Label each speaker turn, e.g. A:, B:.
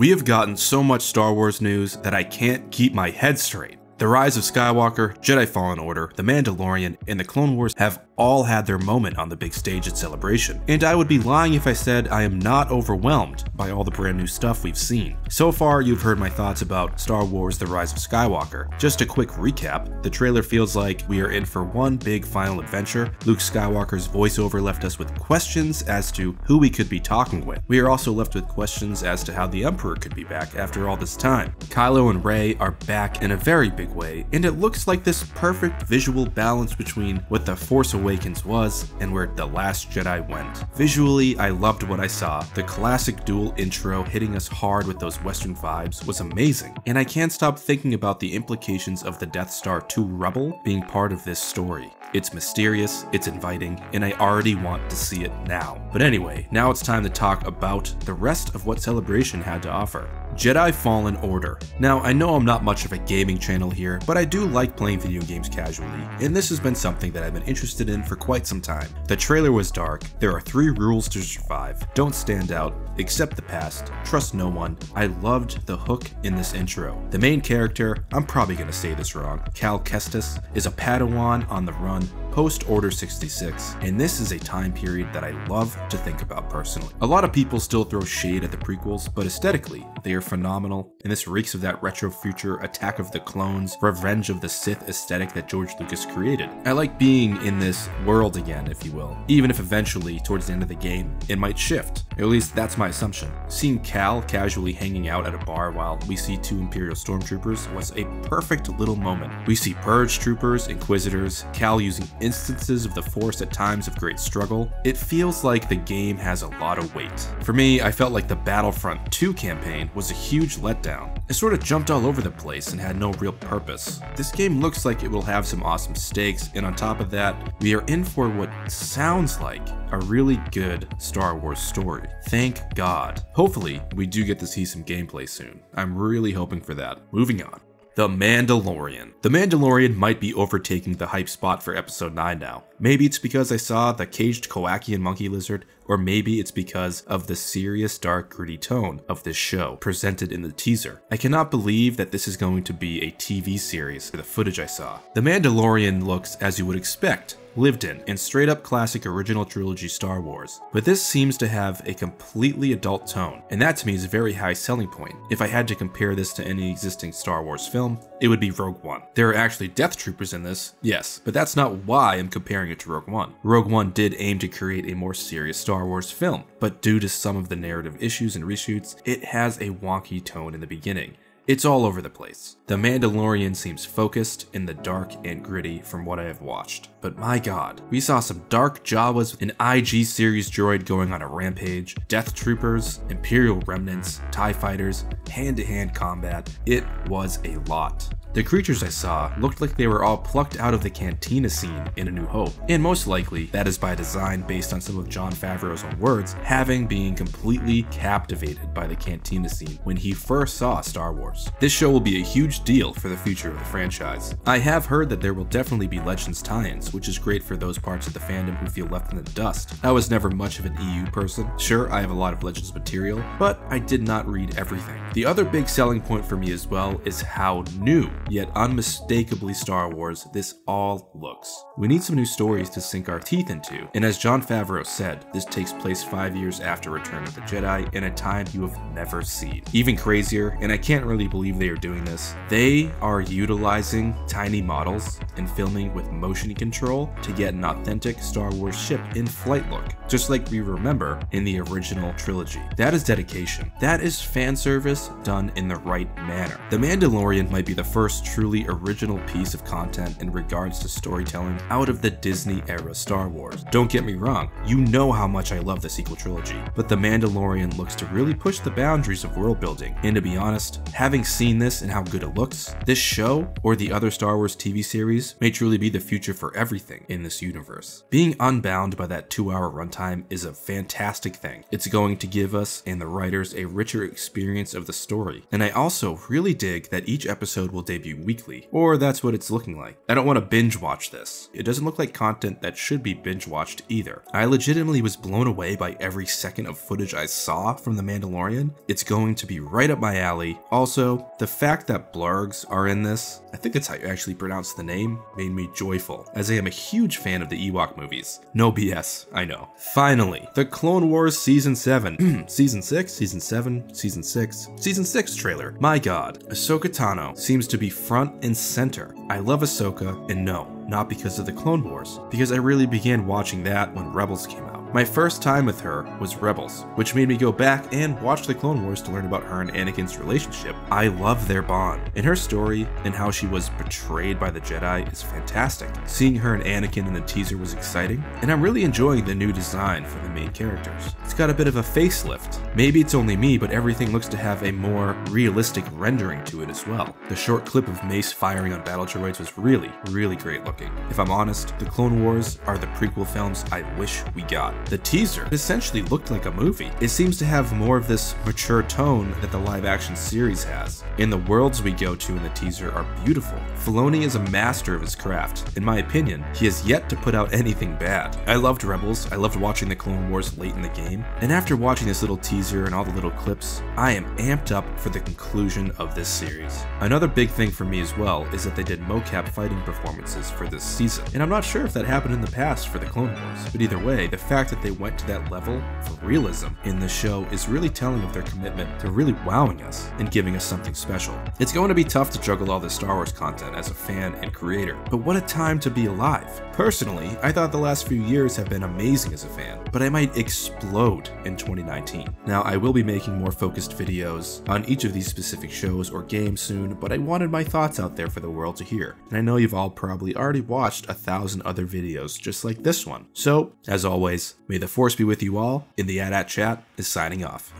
A: We have gotten so much Star Wars news that I can't keep my head straight. The Rise of Skywalker, Jedi Fallen Order, The Mandalorian, and The Clone Wars have all had their moment on the big stage at Celebration, and I would be lying if I said I am not overwhelmed by all the brand new stuff we've seen. So far, you've heard my thoughts about Star Wars The Rise of Skywalker. Just a quick recap, the trailer feels like we are in for one big final adventure. Luke Skywalker's voiceover left us with questions as to who we could be talking with. We are also left with questions as to how the Emperor could be back after all this time. Kylo and Rey are back in a very big way, and it looks like this perfect visual balance between what The Force Awakens was and where The Last Jedi went. Visually, I loved what I saw. The classic duel intro hitting us hard with those Western vibes was amazing, and I can't stop thinking about the implications of the Death Star 2 Rebel being part of this story. It's mysterious, it's inviting, and I already want to see it now. But anyway, now it's time to talk about the rest of what Celebration had to offer. Jedi Fallen Order. Now, I know I'm not much of a gaming channel here, but I do like playing video games casually, and this has been something that I've been interested in for quite some time. The trailer was dark, there are 3 rules to survive, don't stand out, accept the past, trust no one. I loved the hook in this intro. The main character, I'm probably gonna say this wrong, Cal Kestis, is a Padawan on the run post Order 66, and this is a time period that I love to think about personally. A lot of people still throw shade at the prequels, but aesthetically, they are phenomenal, and this reeks of that retro future Attack of the Clones, Revenge of the Sith aesthetic that George Lucas created. I like being in this world again, if you will, even if eventually, towards the end of the game, it might shift. At least that's my assumption. Seeing Cal casually hanging out at a bar while we see 2 Imperial stormtroopers was a perfect little moment. We see Purge troopers, Inquisitors, Cal using instances of the Force at times of great struggle. It feels like the game has a lot of weight. For me, I felt like the Battlefront 2 campaign was a huge letdown. It sort of jumped all over the place and had no real purpose. This game looks like it will have some awesome stakes, and on top of that, we are in for what sounds like a really good Star Wars story. Thank God. Hopefully, we do get to see some gameplay soon. I'm really hoping for that. Moving on. The Mandalorian. The Mandalorian might be overtaking the hype spot for episode 9 now. Maybe it's because I saw the caged Kowakian monkey lizard, or maybe it's because of the serious, dark, gritty tone of this show presented in the teaser. I cannot believe that this is going to be a TV series for the footage I saw. The Mandalorian looks as you would expect, lived in, and straight up classic original trilogy Star Wars. But this seems to have a completely adult tone, and that to me is a very high selling point. If I had to compare this to any existing Star Wars film, it would be Rogue One. There are actually Death Troopers in this, yes, but that's not why I'm comparing it to Rogue One. Rogue One did aim to create a more serious Star Wars film, but due to some of the narrative issues and reshoots, it has a wonky tone in the beginning. It's all over the place. The Mandalorian seems focused in the dark and gritty from what I have watched. But my god, we saw some dark Jawas, an IG series droid going on a rampage, Death Troopers, Imperial remnants, TIE fighters, hand-to-hand combat. It was a lot. The creatures I saw looked like they were all plucked out of the cantina scene in A New Hope, and most likely that is by design based on some of Jon Favreau's own words, having been completely captivated by the cantina scene when he first saw Star Wars. This show will be a huge deal for the future of the franchise. I have heard that there will definitely be Legends tie-ins, which is great for those parts of the fandom who feel left in the dust. I was never much of an EU person. Sure, I have a lot of Legends material, but I did not read everything. The other big selling point for me as well is how new, yet unmistakably Star Wars this all looks. We need some new stories to sink our teeth into, and as Jon Favreau said, this takes place 5 years after Return of the Jedi in a time you have never seen. Even crazier, and I can't really believe they are doing this, they are utilizing tiny models and filming with motion control to get an authentic Star Wars ship in flight look, just like we remember in the original trilogy. That is dedication. That is fan service done in the right manner. The Mandalorian might be the first truly original piece of content in regards to storytelling out of the Disney era Star Wars. Don't get me wrong, you know how much I love the sequel trilogy, but The Mandalorian looks to really push the boundaries of world building, and to be honest, having seen this and how good it looks, this show, or the other Star Wars TV series, series may truly be the future for everything in this universe. Being unbound by that 2-hour runtime is a fantastic thing. It's going to give us and the writers a richer experience of the story, and I also really dig that each episode will debut weekly, or that's what it's looking like. I don't want to binge watch this. It doesn't look like content that should be binge watched either. I legitimately was blown away by every second of footage I saw from The Mandalorian. It's going to be right up my alley. Also, the fact that blurgs are in this, I think that's how you actually pronounce the name, made me joyful, as I am a huge fan of the Ewok movies. No BS, I know. Finally, the Clone Wars Season 7, Season 6, Season 7, Season 6, Season 6 trailer. My god, Ahsoka Tano seems to be front and center. I love Ahsoka, and no, not because of the Clone Wars, because I really began watching that when Rebels came out. My first time with her was Rebels, which made me go back and watch the Clone Wars to learn about her and Anakin's relationship. I love their bond, and her story and how she was betrayed by the Jedi is fantastic. Seeing her and Anakin in the teaser was exciting, and I'm really enjoying the new design for the main characters. It's got a bit of a facelift. Maybe it's only me, but everything looks to have a more realistic rendering to it as well. The short clip of Mace firing on battle droids was really great looking. If I'm honest, the Clone Wars are the prequel films I wish we got. The teaser essentially looked like a movie. It seems to have more of this mature tone that the live-action series has. And the worlds we go to in the teaser are beautiful. Filoni is a master of his craft. In my opinion, he has yet to put out anything bad. I loved Rebels, I loved watching the Clone Wars late in the game, and after watching this little teaser and all the little clips, I am amped up for the conclusion of this series. Another big thing for me as well is that they did mocap fighting performances for this season, and I'm not sure if that happened in the past for the Clone Wars, but either way, the fact that they went to that level for realism in the show is really telling of their commitment to really wowing us and giving us something special. It's going to be tough to juggle all this Star Wars content as a fan and creator, but what a time to be alive. Personally, I thought the last few years have been amazing as a fan, but I might explode in 2019. Now, I will be making more focused videos on each of these specific shows or games soon, but I wanted my thoughts out there for the world to hear, and I know you've all probably already watched 1,000 other videos just like this one. So, as always, may the Force be with you all, and the AT chat is signing off.